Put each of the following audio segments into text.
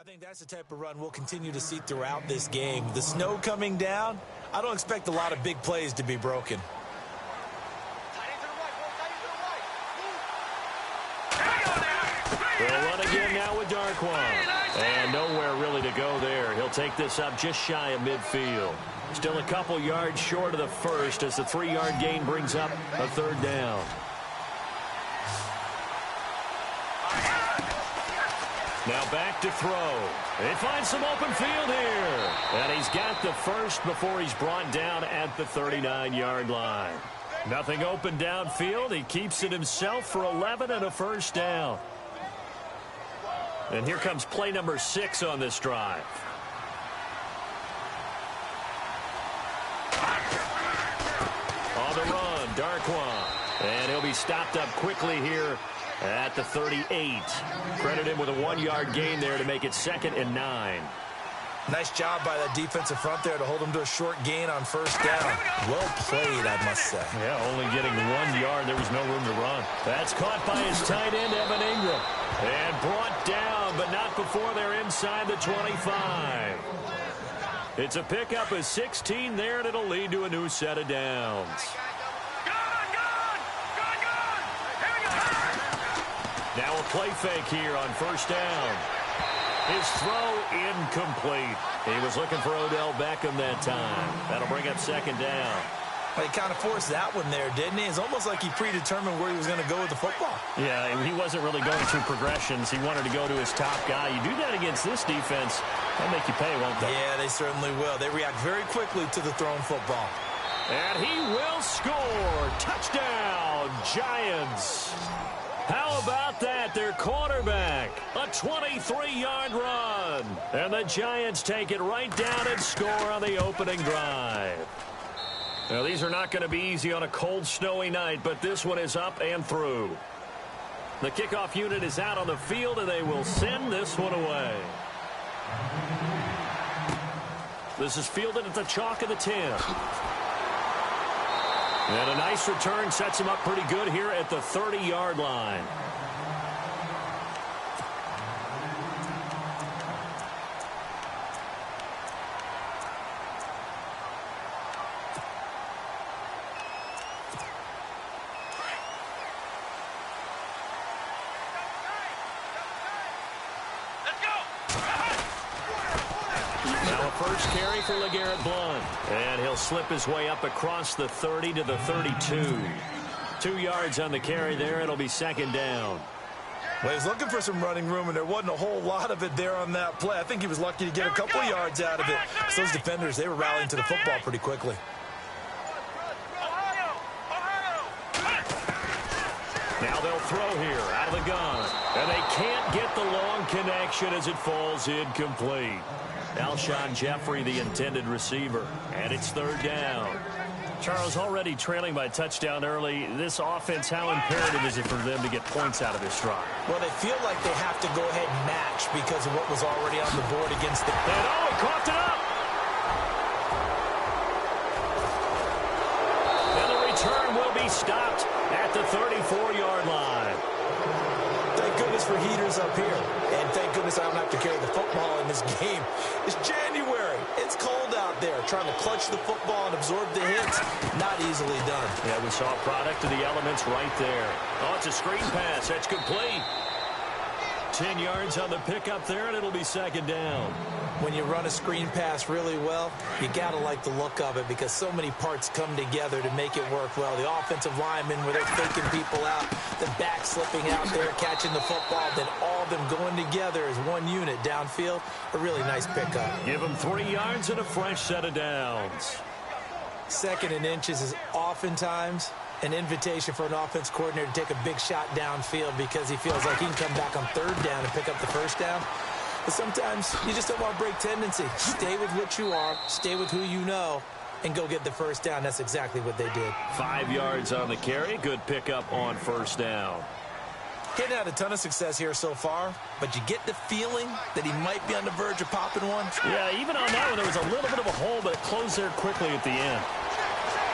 I think that's the type of run we'll continue to see throughout this game. The snow coming down, I don't expect a lot of big plays to be broken. They'll run again now with Darkwan. And nowhere really to go there. He'll take this up just shy of midfield. Still a couple yards short of the first as the 3-yard gain brings up a third down. Now back to throw. They find some open field here. And he's got the first before he's brought down at the 39-yard line. Nothing open downfield. He keeps it himself for 11 and a first down. And here comes play number 6 on this drive. On the run, Darkwan. And he'll be stopped up quickly here at the 38. Credit him with a 1-yard gain there to make it 2nd and 9. Nice job by that defensive front there to hold him to a short gain on first down. Well played, I must say. Yeah, only getting 1 yard. There was no room to run. That's caught by his tight end, Evan Ingram. And brought down, but not before they're inside the 25. It's a pickup of 16 there, and it'll lead to a new set of downs. Now a play fake here on first down. His throw incomplete. He was looking for Odell Beckham that time. That'll bring up 2nd down. Well, he kind of forced that one there, didn't he? It's almost like he predetermined where he was going to go with the football. Yeah, he wasn't really going through progressions. He wanted to go to his top guy. You do that against this defense, they'll make you pay, won't they? Yeah, they certainly will. They react very quickly to the thrown football. And he will score. Touchdown, Giants. How about that? Their quarterback, a 23-yard run. And the Giants take it right down and score on the opening drive. Now, these are not going to be easy on a cold, snowy night, but this one is up and through. The kickoff unit is out on the field, and they will send this one away. This is fielded at the chalk of the 10. And a nice return sets him up pretty good here at the 30-yard line. First carry for LeGarrette Blount. And he'll slip his way up across the 30 to the 32. 2 yards on the carry there. It'll be 2nd down. Well, he was looking for some running room, and there wasn't a whole lot of it there on that play. I think he was lucky to get a couple of yards out of it. So those defenders, they were rallying to the football pretty quickly. Now they'll throw here out of the gun. And they can't get the long connection as it falls incomplete. Alshon Jeffrey, the intended receiver. And it's 3rd down. Charles, already trailing by touchdown early. This offense, how imperative is it for them to get points out of this drive? Well, they feel like they have to go ahead and match because of what was already on the board against the... And oh, he coughed it up! And the return will be stopped at the 34-yard line. Thank goodness for heaters up here. And thank goodness I don't have to carry the football in this game. It's January. It's cold out there. Trying to clutch the football and absorb the hits, not easily done. Yeah, we saw a product of the elements right there. Oh, it's a screen pass. That's complete. 10 yards on the pickup there, and it'll be 2nd down. When you run a screen pass really well, you got to like the look of it because so many parts come together to make it work well. The offensive linemen, where they're faking people out, the back slipping out there, catching the football, then all of them going together as one unit downfield. A really nice pickup. Give them 3 yards and a fresh set of downs. 2nd and inches is oftentimes an invitation for an offense coordinator to take a big shot downfield because he feels like he can come back on 3rd down and pick up the first down. But sometimes you just don't want to break tendency. Stay with what you are, stay with who you know, and go get the first down. That's exactly what they did. 5 yards on the carry. Good pickup on first down. Hadn't had a ton of success here so far, but you get the feeling that he might be on the verge of popping one. Yeah, even on that one, there was a little bit of a hole, but it closed there quickly at the end.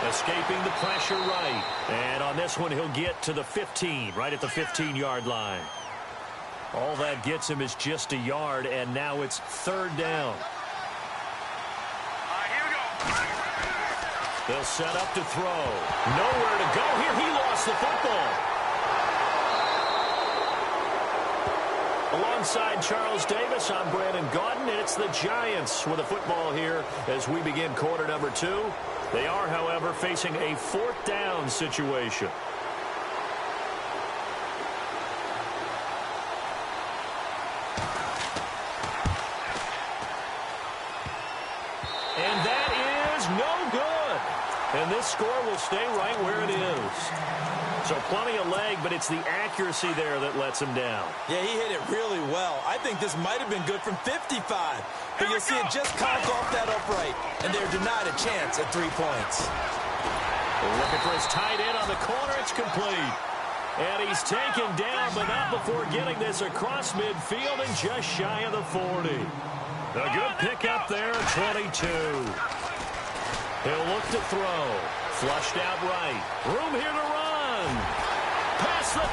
Escaping the pressure right. And on this one, he'll get to the 15, right at the 15-yard line. All that gets him is just a yard, and now it's third down. They'll set up to throw. Nowhere to go here. He lost the football. Alongside Charles Davis, I'm Brandon Gaudin, and it's the Giants with the football here as we begin quarter number 2. They are, however, facing a fourth down situation. And that is no good. And this score will stay right where it is. So plenty of leg, but it's the accuracy there that lets him down. Yeah, he hit it really well. I think this might have been good from 55. But you'll see it just conk off that upright. And they're denied a chance at 3 points. Looking for his tight end on the corner. It's complete. And he's taken down, but not before getting this across midfield and just shy of the 40. A good pickup there, 22. He'll look to throw. Flushed out right. Room here to run. Past the 20.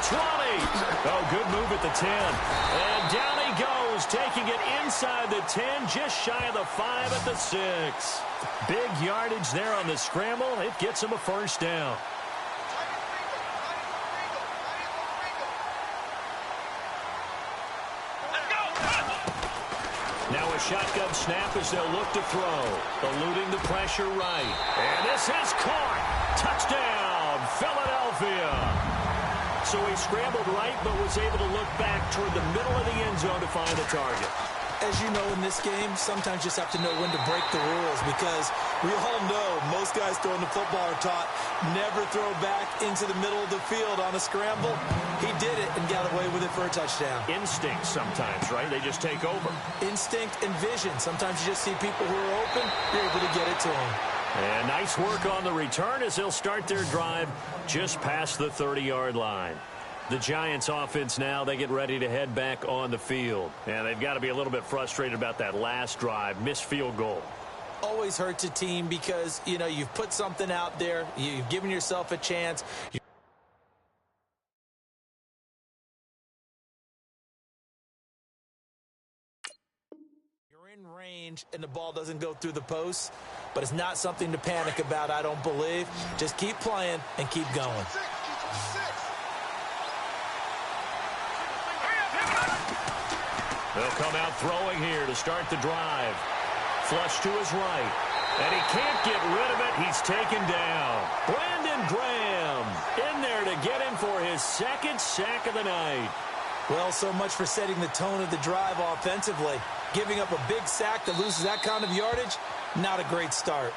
Oh, good move at the 10. And down he goes, taking it inside the 10, just shy of the 5 at the 6. Big yardage there on the scramble. It gets him a first down. Now a shotgun snap as they'll look to throw. Eluding the pressure right. And this is caught. Touchdown, Philadelphia. So he scrambled right but was able to look back toward the middle of the end zone to find the target. As you know, in this game, sometimes you just have to know when to break the rules because we all know most guys throwing the football are taught never throw back into the middle of the field on a scramble. He did it and got away with it for a touchdown. Instinct sometimes, right? They just take over. Instinct and vision. Sometimes you just see people who are open, you're able to get it to them. And nice work on the return as they'll start their drive just past the 30-yard line. The Giants offense now, they get ready to head back on the field. And they've got to be a little bit frustrated about that last drive, missed field goal. Always hurts a team because, you know, you've put something out there. You've given yourself a chance. You're in range and the ball doesn't go through the post. But it's not something to panic about, I don't believe. Just keep playing and keep going. They'll come out throwing here to start the drive. Flush to his right. And he can't get rid of it. He's taken down. Brandon Graham in there to get him for his second sack of the night. Well, so much for setting the tone of the drive offensively. Giving up a big sack that loses that kind of yardage, not a great start.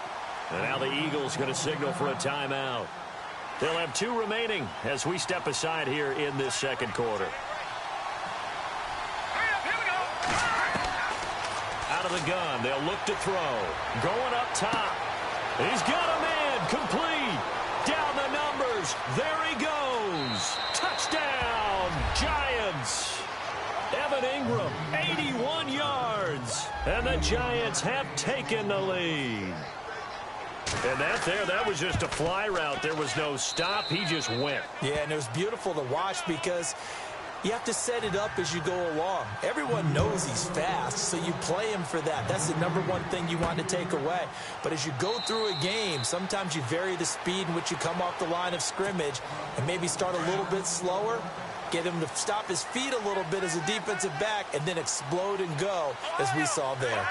And now the Eagles going to signal for a timeout. They'll have 2 remaining as we step aside here in this second quarter. Out of the gun, they'll look to throw. Going up top. He's got a man. Complete. Down the numbers. There he goes. Touchdown, Giants. Evan Ingram, 81 yards. And the Giants have taken the lead. And that was just a fly route. There was no stop. He just went. Yeah, and it was beautiful to watch because you have to set it up as you go along. Everyone knows he's fast, so you play him for that. That's the number one thing you want to take away. But as you go through a game, sometimes you vary the speed in which you come off the line of scrimmage and maybe start a little bit slower, get him to stop his feet a little bit as a defensive back, and then explode and go, as we saw there.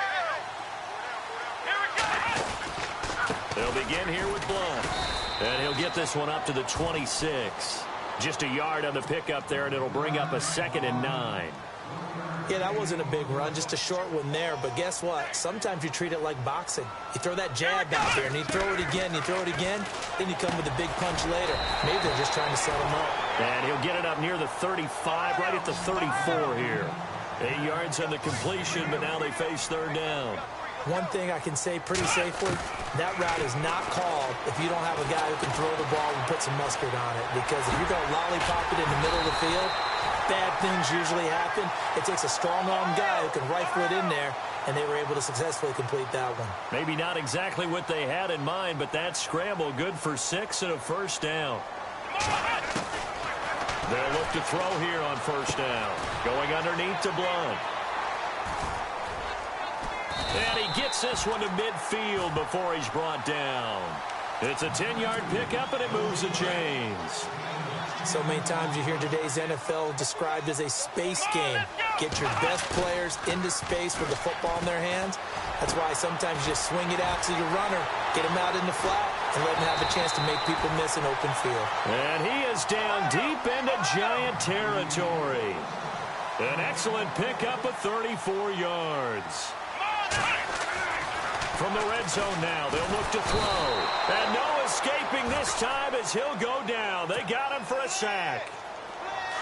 They'll begin here with Blount. And he'll get this one up to the 26. Just a yard on the pickup there, and it'll bring up a 2nd and 9. Yeah, that wasn't a big run, just a short one there. But guess what? Sometimes you treat it like boxing. You throw that jab out there, and you throw it again, then you come with a big punch later. Maybe they're just trying to set him up. And he'll get it up near the 35, right at the 34 here. 8 yards on the completion, but now they face third down. One thing I can say pretty safely, that route is not called if you don't have a guy who can throw the ball and put some mustard on it. Because if you're going to lollipop it in the middle of the field, bad things usually happen. It takes a strong-arm guy who can rifle it in there, and they were able to successfully complete that one. Maybe not exactly what they had in mind, but that scramble good for 6 and a first down. They'll look to throw here on first down. Going underneath to Blount. And he gets this one to midfield before he's brought down. It's a 10-yard pickup, and it moves the chains. So many times you hear today's NFL described as a space game. Get your best players into space with the football in their hands. That's why sometimes you just swing it out to your runner, get him out in the flat, and let him have a chance to make people miss an open field. And he is down deep into Giant territory. An excellent pickup of 34 yards. From the red zone now, they'll look to throw. And no escaping this time as he'll go down. They got him for a sack.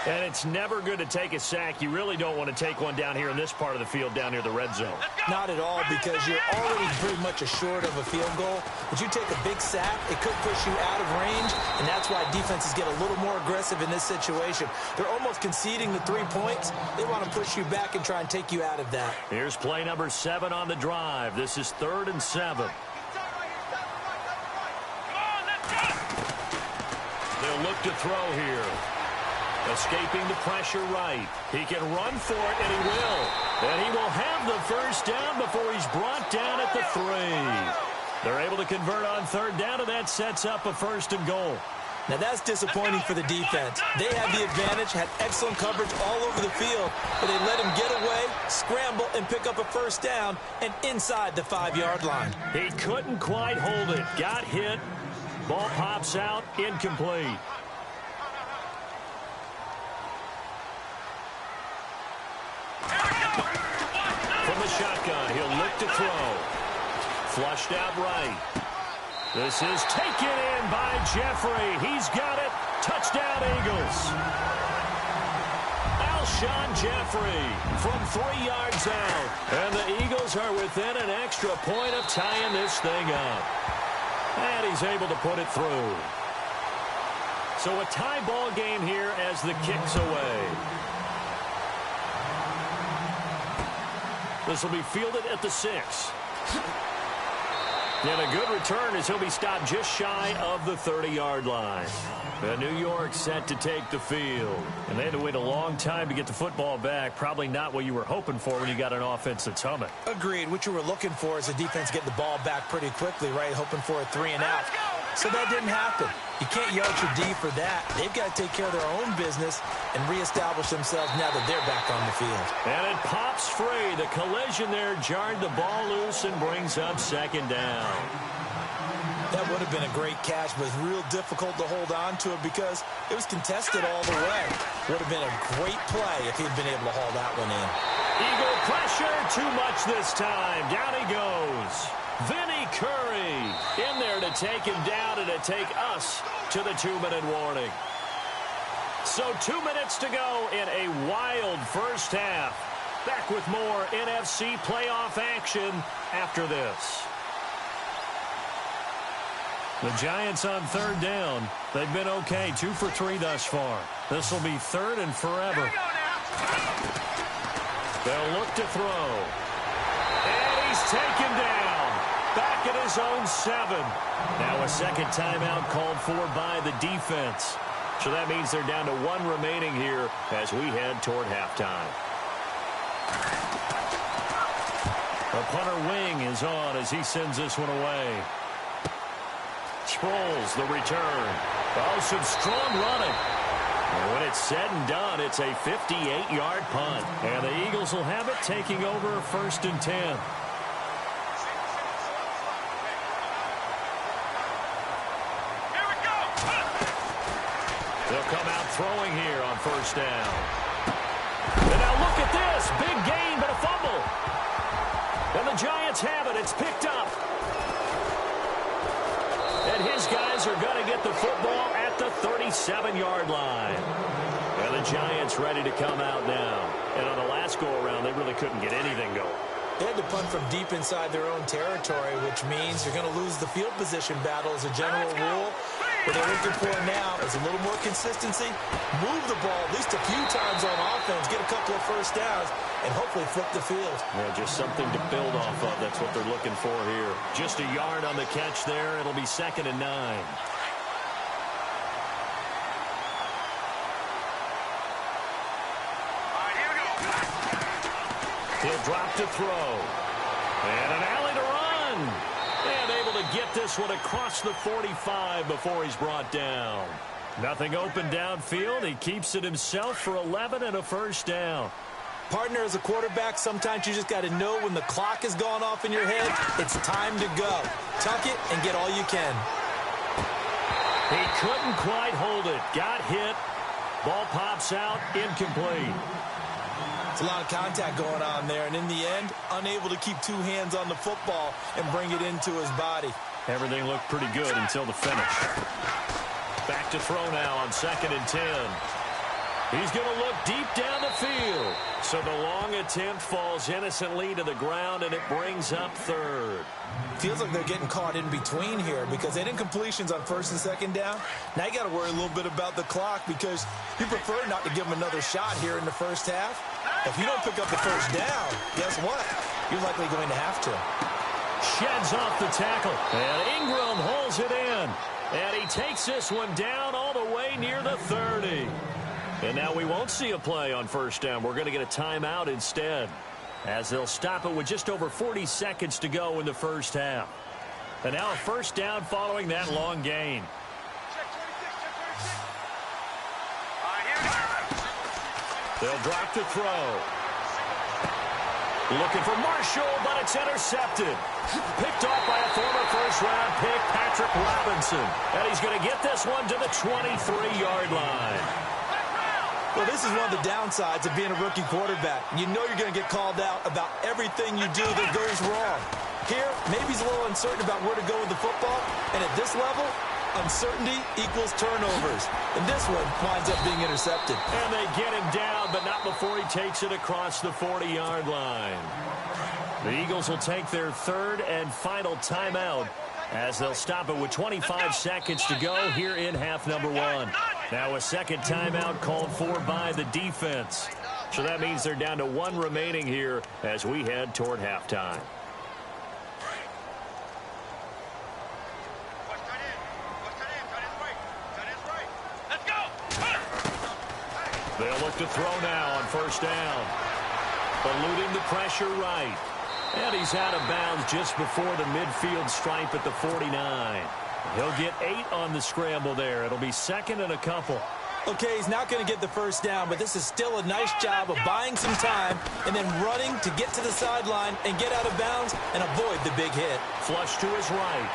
And it's never good to take a sack. You really don't want to take one down here in this part of the field down near the red zone. Not at all, because you're already pretty much assured of a field goal. But you take a big sack, it could push you out of range, and that's why defenses get a little more aggressive in this situation. They're almost conceding the 3 points. They want to push you back and try and take you out of that. Here's play number 7 on the drive. This is 3rd and 7. They'll look to throw here. Escaping the pressure right. He can run for it, and he will. And he will have the first down before he's brought down at the 3. They're able to convert on 3rd down, and that sets up a 1st and goal. Now that's disappointing for the defense. They had the advantage, had excellent coverage all over the field, but they let him get away, scramble, and pick up a 1st down, and inside the 5-yard line. He couldn't quite hold it. Got hit. Ball pops out, incomplete. From the shotgun, he'll look to throw. Flushed out right. This is taken in by Jeffrey. He's got it. Touchdown, Eagles. Alshon Jeffrey from 3 yards out. And the Eagles are within an extra point of tying this thing up. And he's able to put it through. So a tie ball game here as the kick's away. This will be fielded at the 6. And a good return as he'll be stopped just shy of the 30-yard line. New York set to take the field. And they had to wait a long time to get the football back. Probably not what you were hoping for when you got an offense that's humming. Agreed. What you were looking for is the defense getting the ball back pretty quickly, right? Hoping for a 3 and out. So that didn't happen. You can't yard your D for that. They've got to take care of their own business and reestablish themselves now that they're back on the field. And it pops free. The collision there jarred the ball loose and brings up 2nd down. That would have been a great catch, but it's real difficult to hold on to it because it was contested all the way. Would have been a great play if he'd been able to haul that one in. Eagle pressure, too much this time. Down he goes. Vinny Curry in there to take him down and to take us to the 2-minute warning. So 2 minutes to go in a wild first half. Back with more NFC playoff action after this. The Giants on 3rd down. They've been okay, 2 for 3 thus far. This will be 3rd and forever. They'll look to throw. And he's taken down. Back at his own 7. Now a 2nd timeout called for by the defense. So that means they're down to 1 remaining here as we head toward halftime. The punter wing is on as he sends this one away. Sproles, the return. Oh, some strong running. And when it's said and done, it's a 58-yard punt. And the Eagles will have it, taking over 1st and 10. Here we go. They'll come out throwing here on 1st down. And now look at this. Big gain, but a fumble. And the Giants have it. It's picked up. And his guys are going to get the football at the 37-yard line. And the Giants ready to come out now. And on the last go-around, they really couldn't get anything going. They had to punt from deep inside their own territory, which means you're going to lose the field position battle as a general rule. What they're looking for now is a little more consistency, move the ball at least a few times on offense, get a couple of 1st downs, and hopefully flip the field. Yeah, just something to build off of. That's what they're looking for here. Just a yard on the catch there. It'll be 2nd and 9. He'll drop to throw. And an alley to run. And able to get this one across the 45 before he's brought down. Nothing open downfield. He keeps it himself for 11 and a first down. Partner, as a quarterback, sometimes you just got to know when the clock has gone off in your head, it's time to go. Tuck it and get all you can. He couldn't quite hold it. Got hit. Ball pops out. Incomplete. It's a lot of contact going on there, and in the end, unable to keep two hands on the football and bring it into his body. Everything looked pretty good until the finish. Back to throw now on 2nd and 10. He's going to look deep down the field. So the long attempt falls innocently to the ground, and it brings up 3rd. Feels like they're getting caught in between here because they didn't completions on 1st and 2nd down. Now you got to worry a little bit about the clock because you prefer not to give them another shot here in the first half. If you don't pick up the first down, guess what? You're likely going to have to. Sheds off the tackle, and Ingram holds it in. And he takes this one down all the way near the 30. And now we won't see a play on 1st down. We're going to get a timeout instead, as they'll stop it with just over 40 seconds to go in the first half. And now a 1st down following that long gain. They'll drop to throw. Looking for Marshall, but it's intercepted. Picked off by a former first-round pick, Patrick Robinson. And he's going to get this one to the 23-yard line. Well, this is one of the downsides of being a rookie quarterback. You know you're going to get called out about everything you do that goes wrong. Here, maybe he's a little uncertain about where to go with the football. And at this level, uncertainty equals turnovers. And this one winds up being intercepted. And they get him down, but not before he takes it across the 40-yard line. The Eagles will take their 3rd and final timeout as they'll stop it with 25 seconds to go here in half number 1. Now a 2nd timeout called for by the defense. So that means they're down to 1 remaining here as we head toward halftime. They'll look to throw now on 1st down. Eluding the pressure right. And he's out of bounds just before the midfield stripe at the 49. He'll get 8 on the scramble there. It'll be 2nd and a couple. Okay, he's not going to get the first down, but this is still a nice job of buying some time and then running to get to the sideline and get out of bounds and avoid the big hit. Flush to his right.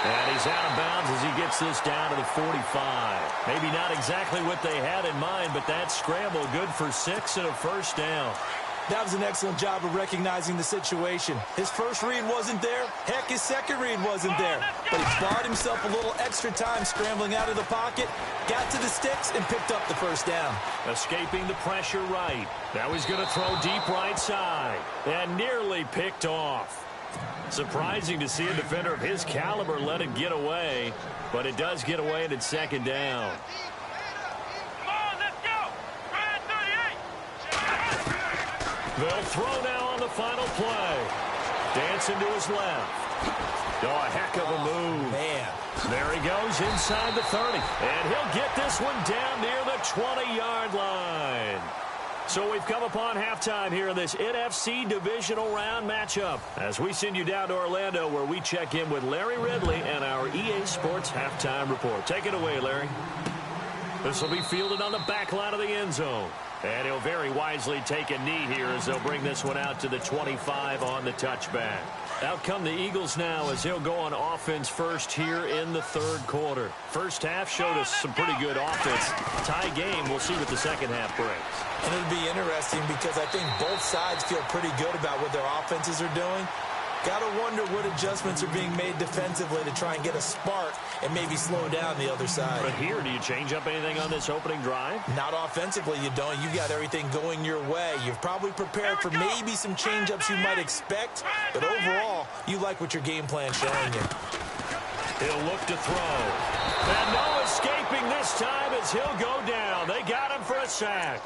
And he's out of bounds as he gets this down to the 45. Maybe not exactly what they had in mind, but that scramble good for 6 and a first down. That was an excellent job of recognizing the situation. His first read wasn't there. Heck, his second read wasn't there. But he bought himself a little extra time scrambling out of the pocket, got to the sticks, and picked up the first down. Escaping the pressure right. Now he's going to throw deep right side. And nearly picked off. Surprising to see a defender of his caliber let it get away. But it does get away and it's 2nd down. They'll throw now on the final play. Dancing to his left. Oh, a heck of a move. Man. There he goes inside the 30. And he'll get this one down near the 20-yard line. So we've come upon halftime here in this NFC divisional round matchup as we send you down to Orlando where we check in with Larry Ridley and our EA Sports halftime report. Take it away, Larry. This will be fielded on the back line of the end zone. And he'll very wisely take a knee here as they'll bring this one out to the 25 on the touchback. Out come the Eagles now as he'll go on offense first here in the 3rd quarter. First half showed us some pretty good offense. Tie game, we'll see what the second half brings. And it'll be interesting because I think both sides feel pretty good about what their offenses are doing. Got to wonder what adjustments are being made defensively to try and get a spark and maybe slow down the other side. But here, do you change up anything on this opening drive? Not offensively, you don't. You've got everything going your way. You've probably prepared for maybe some change-ups you might expect, but overall, you like what your game plan's showing you. He'll look to throw. And no escaping this time as he'll go down. They got him for a sack.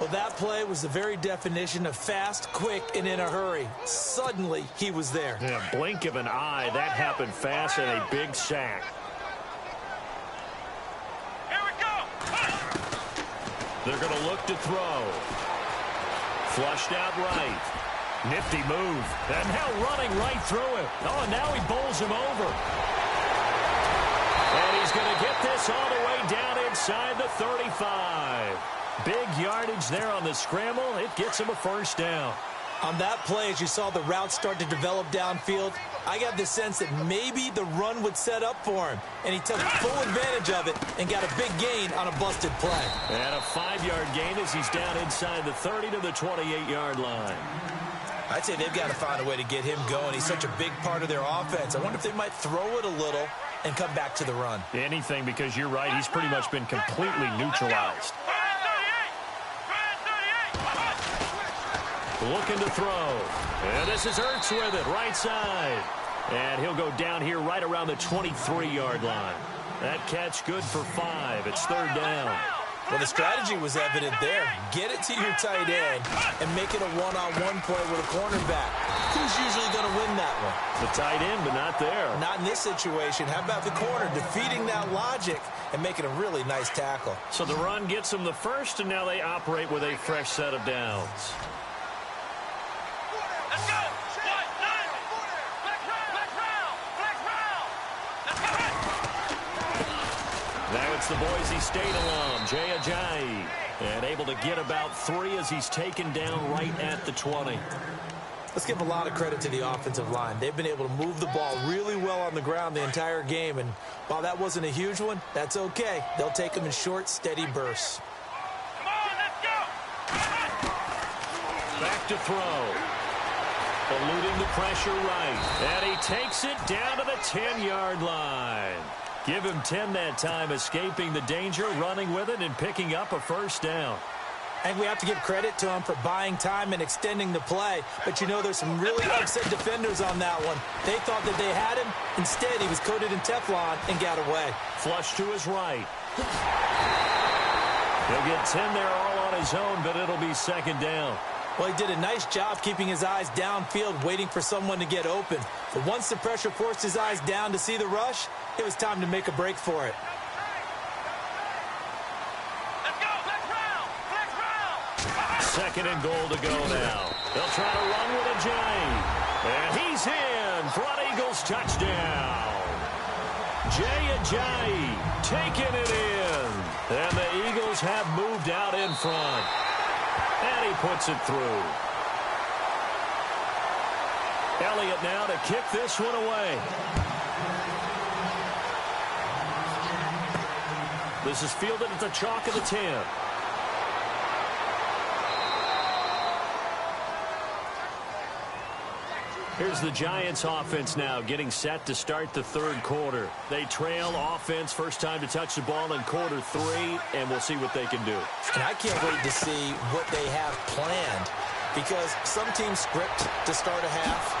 Well, that play was the very definition of fast, quick, and in a hurry. Suddenly, he was there. In a blink of an eye, that happened fast and a big sack. Here we go. They're going to look to throw. Flushed out right. Nifty move. And now running right through him. Oh, and now he bowls him over. And he's going to get this all the way down inside the 35. Big yardage there on the scramble. It gets him a first down. On that play, as you saw the route start to develop downfield, I got the sense that maybe the run would set up for him. And he took full advantage of it and got a big gain on a busted play. And a 5-yard gain as he's down inside the 30 to the 28-yard line. I'd say they've got to find a way to get him going. He's such a big part of their offense. I wonder if they might throw it a little and come back to the run. Anything, because you're right. He's pretty much been completely neutralized. Looking to throw. And this is Ertz with it, right side. And he'll go down here right around the 23-yard line. That catch good for 5. It's third down. Well, the strategy was evident there. Get it to your tight end and make it a one-on-one play with a cornerback. Who's usually going to win that one? The tight end, but not there. Not in this situation. How about the corner defeating that logic and making a really nice tackle? So the run gets them the first, and now they operate with a fresh set of downs. Let's go. Now it's the Boise State alum, Jay Ajayi, and able to get about 3 as he's taken down right at the 20. Let's give a lot of credit to the offensive line. They've been able to move the ball really well on the ground the entire game, and while that wasn't a huge one, that's okay. They'll take them in short, steady bursts. Come on, let's go. Back to throw. Eluding the pressure right, and he takes it down to the 10-yard line. Give him 10 that time, escaping the danger, running with it, and picking up a first down. And we have to give credit to him for buying time and extending the play. But, you know, there's some really upset defenders on that one. They thought that they had him. Instead, he was coated in Teflon and got away. Flush to his right. He'll get 10 there all on his own, but it'll be second down. Well, he did a nice job keeping his eyes downfield, waiting for someone to get open. But once the pressure forced his eyes down to see the rush, it was time to make a break for it. Let's go. Flex round. Second and goal to go now. They'll try to run with Ajayi. And he's in for an Eagles touchdown. Jay Ajayi taking it in. And the Eagles have moved out in front. And he puts it through. Elliott now to kick this one away. This is fielded at the chalk of the 10. Here's the Giants offense now getting set to start the third quarter. They trail offense, first time to touch the ball in quarter 3, and we'll see what they can do. And I can't wait to see what they have planned, because some teams script to start a half.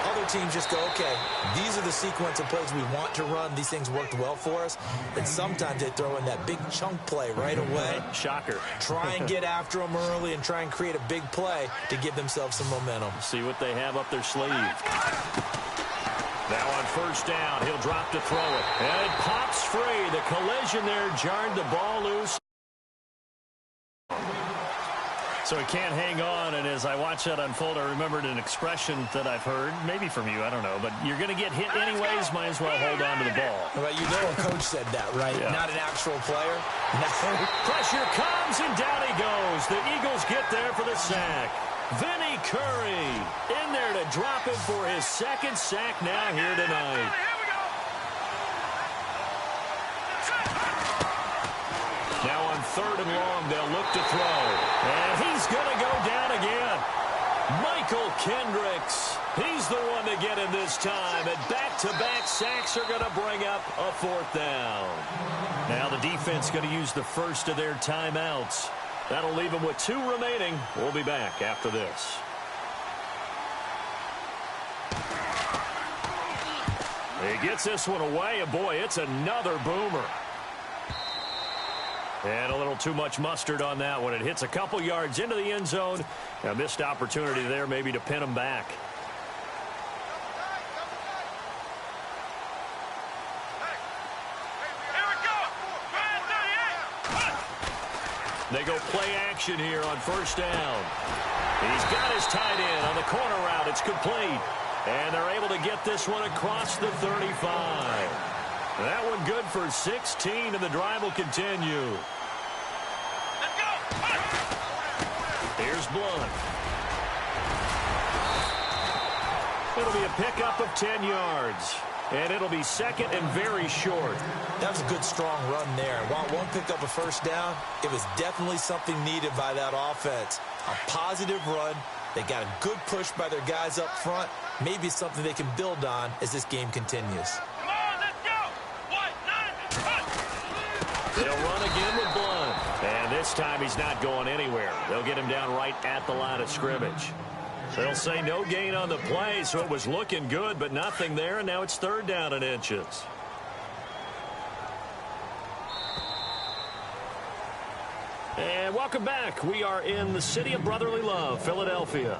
Other teams just go, okay, these are the sequence of plays we want to run. These things worked well for us. And sometimes they throw in that big chunk play right away. Shocker. Try and get after them early and try and create a big play to give themselves some momentum. See what they have up their sleeve. Now on first down, he'll drop to throw it. And it pops free. The collision there jarred the ball loose. So he can't hang on, and as I watch that unfold, I remembered an expression that I've heard, maybe from you, I don't know, but you're going to get hit anyways, might as well hold on to the ball. Well, you know a coach said that, right? Yeah. Not an actual player. No. Pressure comes, and down he goes. The Eagles get there for the sack. Vinny Curry in there to drop it for his second sack now here tonight. Now on third and long, they'll look to throw. And he's going to go down again. Michael Kendricks. He's the one to get him this time. And back-to-back sacks are going to bring up a fourth down. Now the defense going to use the first of their timeouts. That'll leave them with 2 remaining. We'll be back after this. He gets this one away, and boy, it's another boomer. And a little too much mustard on that one. It hits a couple yards into the end zone. A missed opportunity there maybe to pin him back. They go play action here on first down. He's got his tight end on the corner route. It's complete. And they're able to get this one across the 35. That one good for 16, and the drive will continue. Let's go. Here's Blunt. It'll be a pickup of 10 yards. And it'll be second and very short. That was a good, strong run there. While it won't pick up a first down, it was definitely something needed by that offense. A positive run. They got a good push by their guys up front. Maybe something they can build on as this game continues. Come on, let's go. 1, 9, They'll run again with Blunt. And this time he's not going anywhere. They'll get him down right at the line of scrimmage. They'll say no gain on the play, so it was looking good, but nothing there, and now it's third down and inches. And welcome back. We are in the city of brotherly love, Philadelphia.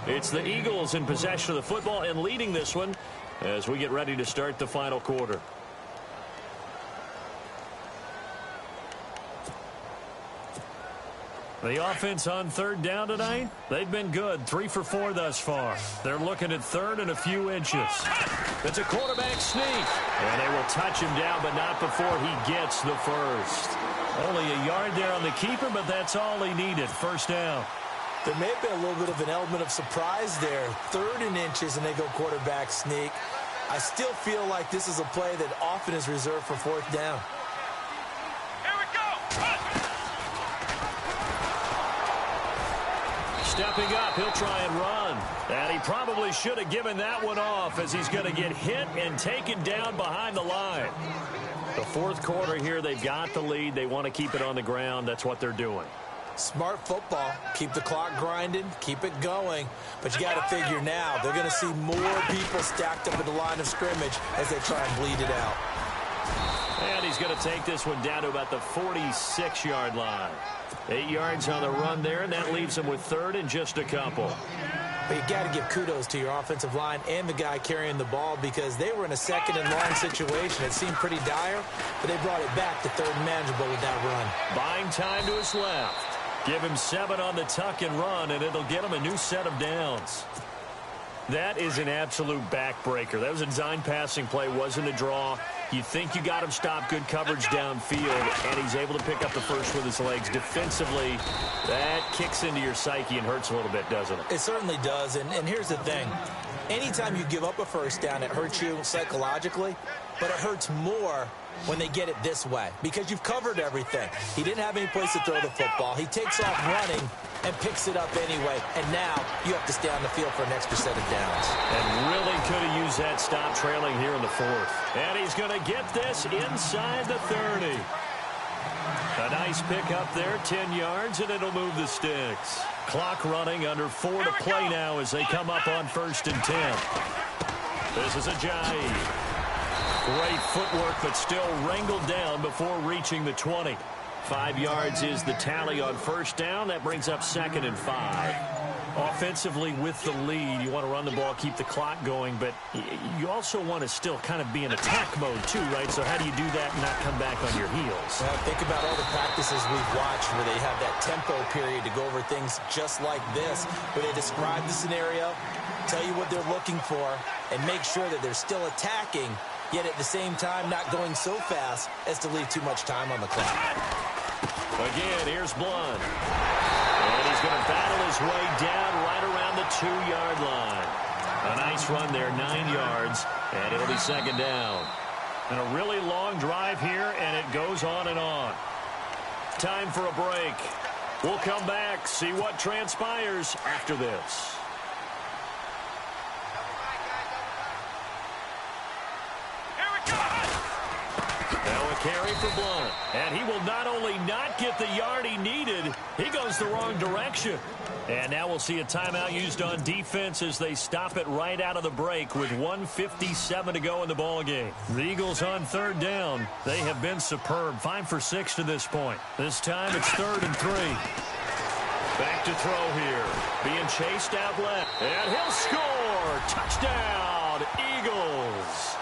It's the Eagles in possession of the football and leading this one as we get ready to start the final quarter. The offense on third down tonight, they've been good. 3 for 4 thus far. They're looking at third and a few inches. It's a quarterback sneak. And they will touch him down, but not before he gets the first. Only a yard there on the keeper, but that's all he needed. First down. There may have been a little bit of an element of surprise there. Third and inches, and they go quarterback sneak. I still feel like this is a play that often is reserved for fourth down. here we go. Stepping up, he'll try and run. And he probably should have given that one off as he's going to get hit and taken down behind the line. The fourth quarter here, they've got the lead. They want to keep it on the ground. That's what they're doing. Smart football. Keep the clock grinding. Keep it going. But you got to figure now, they're going to see more people stacked up at the line of scrimmage as they try and bleed it out. And he's going to take this one down to about the 46-yard line. 8 yards on the run there, and that leaves him with third and just a couple. But you got to give kudos to your offensive line and the guy carrying the ball because they were in a second and long situation. It seemed pretty dire, but they brought it back to third and manageable with that run. Buying time to his left. Give him 7 on the tuck and run, and it'll get him a new set of downs. That is an absolute backbreaker. That was a design passing play, wasn't a draw. You think you got him stopped, good coverage downfield, and he's able to pick up the first with his legs. Defensively, that kicks into your psyche and hurts a little bit, doesn't it? It certainly does, and here's the thing. Anytime you give up a first down, it hurts you psychologically, but it hurts more when they get it this way because you've covered everything. He didn't have any place to throw the football. He takes off running and picks it up anyway, and now you have to stay on the field for an extra set of downs. And really could have used that stop trailing here in the fourth. And he's going to get this inside the 30. A nice pick up there, 10 yards, and it'll move the sticks. Clock running, under 4 to play now as they come up on 1st and 10. This is Ajayi. Great footwork, but still wrangled down before reaching the 20. 5 yards is the tally on first down. That brings up 2nd and 5. Offensively with the lead, you want to run the ball, keep the clock going, but you also want to still kind of be in attack mode too, right? So how do you do that and not come back on your heels? Well, think about all the practices we've watched where they have that tempo period to go over things just like this, where they describe the scenario, tell you what they're looking for, and make sure that they're still attacking, yet at the same time not going so fast as to leave too much time on the clock. Again, here's Blunt. And he's going to battle his way down right around the 2-yard line. A nice run there, 9 yards, and it'll be 2nd down. And a really long drive here, and it goes on and on. Time for a break. We'll come back, see what transpires after this. Carry for Blunt. And he will not only not get the yard he needed, he goes the wrong direction. And now we'll see a timeout used on defense as they stop it right out of the break with 1:57 to go in the ballgame. The Eagles on 3rd down. They have been superb. 5 for 6 to this point. This time it's 3rd and 3. Back to throw here. Being chased out left. And he'll score. Touchdown, Eagles.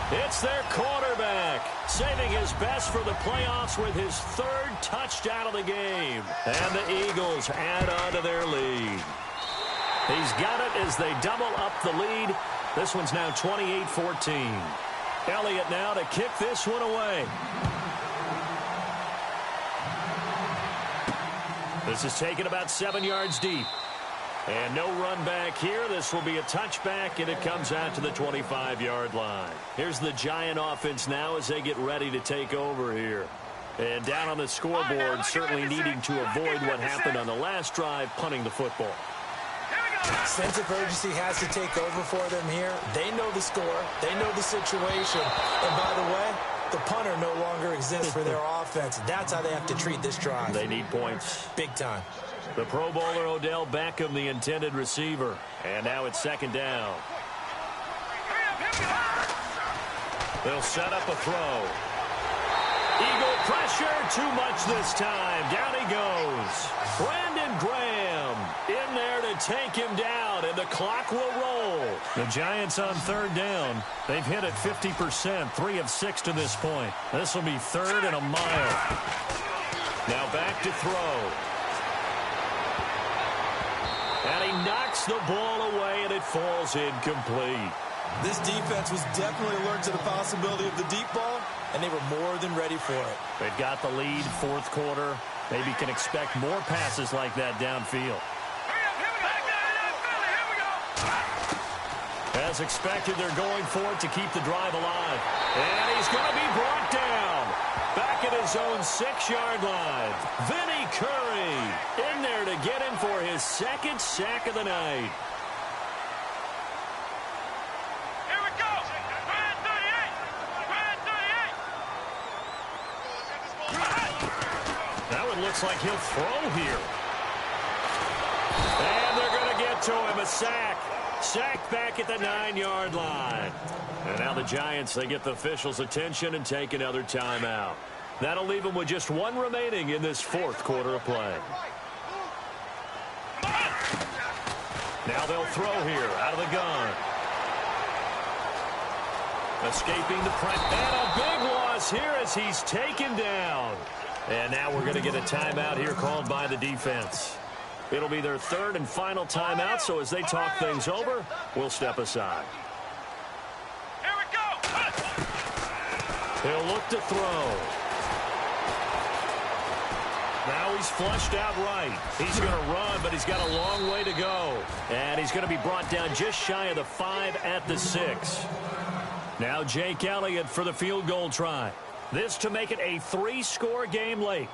It's their quarterback, saving his best for the playoffs with his third touchdown of the game. And the Eagles add on to their lead. He's got it as they double up the lead. This one's now 28-14. Elliott now to kick this one away. This is taken about 7 yards deep. And no run back here. This will be a touchback, and it comes out to the 25-yard line. Here's the Giant offense now as they get ready to take over here. And down on the scoreboard, certainly needing to avoid what happened on the last drive, punting the football. Sense of urgency has to take over for them here. They know the score. They know the situation. And by the way, the punter no longer exists for their offense. That's how they have to treat this drive. They need points. Big time. The Pro Bowler Odell Beckham, the intended receiver. And now it's second down. They'll set up a throw. Eagle pressure, too much this time. Down he goes. Brandon Graham in there to take him down, and the clock will roll. The Giants on third down. They've hit it 50%, 3 of 6 to this point. This will be third and a mile. Now back to throw. And he knocks the ball away, and it falls incomplete. This defense was definitely alert to the possibility of the deep ball, and they were more than ready for it. They've got the lead, fourth quarter. Maybe can expect more passes like that downfield. As expected, they're going for it to keep the drive alive. And he's going to be brought down. Back at his own 6-yard line. Vinny Curry in there to get him for his second sack of the night. Here we go. Brand 38. Brand 38. Now it looks like he'll throw here. And they're going to get to him. A sack. Sacked back at the 9-yard line. And now the Giants, they get the officials' attention and take another timeout. That'll leave them with just one remaining in this fourth quarter of play. Now they'll throw here out of the gun. Escaping the press. And a big loss here as he's taken down. And now we're going to get a timeout here called by the defense. It'll be their third and final timeout, so as they talk things over, we'll step aside. Here we go. He'll look to throw. Now he's flushed out right. He's going to run, but he's got a long way to go. And he's going to be brought down just shy of the 5 at the 6. Now Jake Elliott for the field goal try. This to make it a 3-score game late.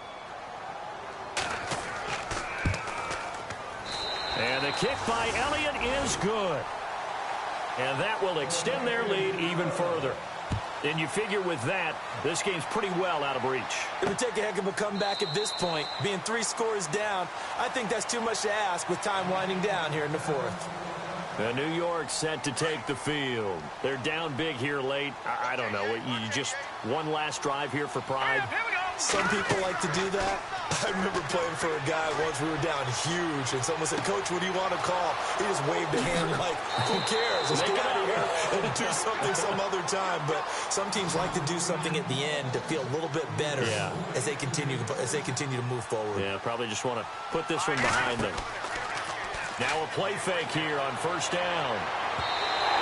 And the kick by Elliott is good. And that will extend their lead even further. And you figure with that, this game's pretty well out of reach. It would take a heck of a comeback at this point. Being 3 scores down, I think that's too much to ask with time winding down here in the fourth. And New York set to take the field. They're down big here late. I don't know. You just one last drive here for pride. Here we go. Some people like to do that. I remember playing for a guy once. We were down huge, and someone said, "Coach, what do you want to call?" He just waved a hand like, "Who cares? Let's get out of here and do something some other time." But some teams like to do something at the end to feel a little bit better as they continue to move forward. Yeah, probably just want to put this one behind them. Now a play fake here on first down.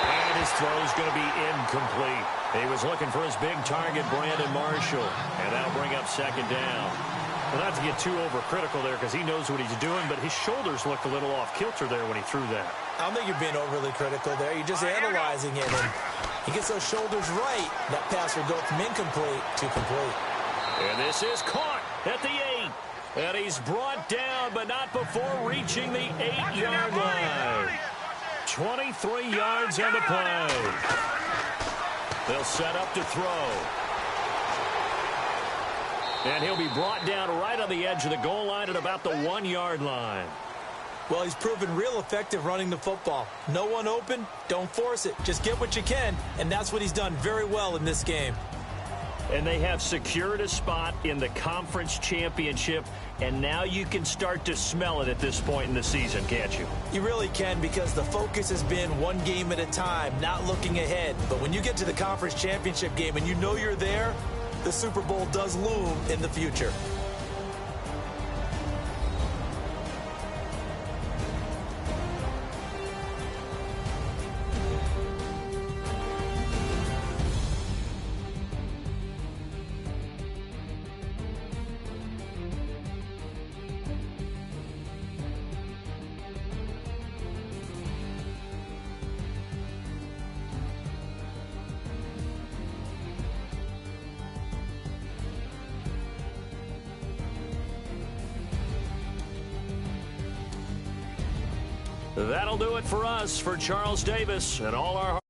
And his throw's going to be incomplete. He was looking for his big target, Brandon Marshall. And that'll bring up second down. Well, not to get too overcritical there because he knows what he's doing, but his shoulders looked a little off kilter there when he threw that. I don't think you're being overly critical there. You're just analyzing it. And he gets those shoulders right. That pass will go from incomplete to complete. And this is caught at the 8. And he's brought down, but not before reaching the 8-yard line. 23 yards on the play. They'll set up to throw. And he'll be brought down right on the edge of the goal line at about the 1-yard line. Well, he's proven real effective running the football. No one open, don't force it. Just get what you can, and that's what he's done very well in this game. And they have secured a spot in the conference championship, and now you can start to smell it at this point in the season, can't you? You really can, because the focus has been one game at a time, not looking ahead. But when you get to the conference championship game and you know you're there, the Super Bowl does loom in the future. That'll do it for us. For Charles Davis and all our